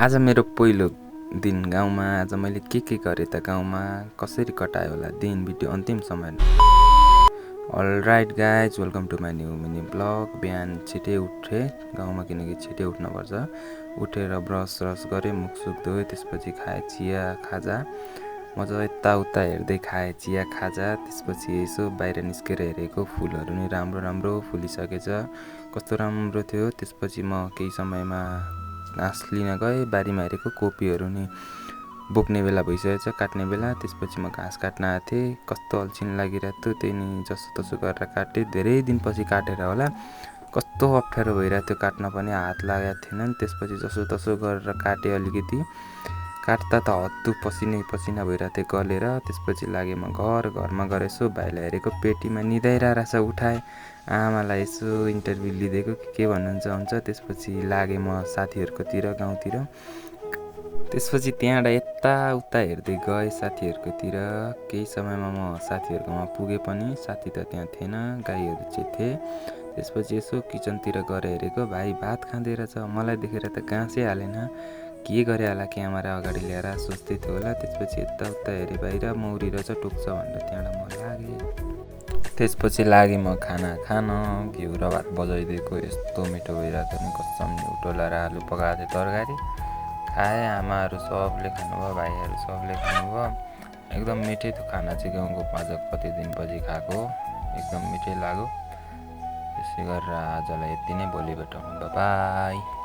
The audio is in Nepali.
आज मेरो पहिलो दिन गाउँमा। आज मैले के गरेँ त गाउँमा, कसरी कटायो होला दिन भिडियो अन्तिम समय। Alright guys, welcome to my new mini blog. बिहान छिटै उठेँ गाउँमा, किनकि छिटै उठ्नुपर्छ। उठेर ब्रस गरेँ, मुखसुख धोएँ, त्यसपछि खाएँ चिया खाजा। मजा यताउता हेर्दै खाएँ चिया खाजा। त्यसपछि यसो बाहिर निस्केर हेरेको फुलहरू नि राम्रो फुलिसकेछ, कस्तो राम्रो थियो। त्यसपछि म केही समयमा घाँस लिन गएँ। बारीमा हेरेको कोपीहरू नि बोक्ने बेला भइसकेछ, काट्ने बेला। त्यसपछि म घाँस काट्न आएको थिएँ, कस्तो अल्छिन लागिरहेको थियो। त्यही नि जसोतसो गरेर काटेँ, धेरै दिनपछि काटेर होला। कस्तो अप्ठ्यारो भइरहेको थियो, काट्न पनि हात लागेको थिएन। त्यसपछि जसोतसो गरेर काटेँ। अलिकति काट्दा त हत्तु पसिना भइरहेको थियो गलेर। त्यसपछि लागेँ म घरमा गएर यसो भाइलाई हेरेको, पेटीमा निदाइरहेको छ उठाएँ। आमालाई यसो इन्टरभ्यू लिँदैको के भन्नुहुन्छ हुन्छ। त्यसपछि लागेँ म साथीहरूकोतिर, गाउँतिर। त्यसपछि त्यहाँबाट यताउता हेर्दै गएँ साथीहरूकोतिर। केही समयमा म साथीहरूकोमा पुगेँ पनि, साथी त त्यहाँ थिएन, गाईहरू चाहिँ थिए। त्यसपछि यसो किचनतिर गएर हेरेको, भाइ भात खाँदै रहेछ। मलाई देखेर त गाँसै हालेन, के गरे होला क्यामेरा अगाडि ल्याएर सोच्दै थियो होला। त्यसपछि यताउता हेरेँ, बाहिर मौरी रहेछ टोक्छ भनेर त्यहाँबाट म लागेँ। त्यसपछि लागेँ म खाना खान। घिउ र भात बजाइदिएको, यस्तो मिठो भइरहेको थियो नि, कसम। घिउ डोलाएर आलु पकाएको थियो, तरकारी खाएँ। आमाहरू सबले खानुभयो, भाइहरू सबले खानुभयो। एकदम मिठै थियो खाना चाहिँ, गाउँको आज कति दिनपछि खाएको, एकदम मिठै लाग्यो। त्यसै गरेर आजलाई यति नै, भोलि भेटौँ, बाई।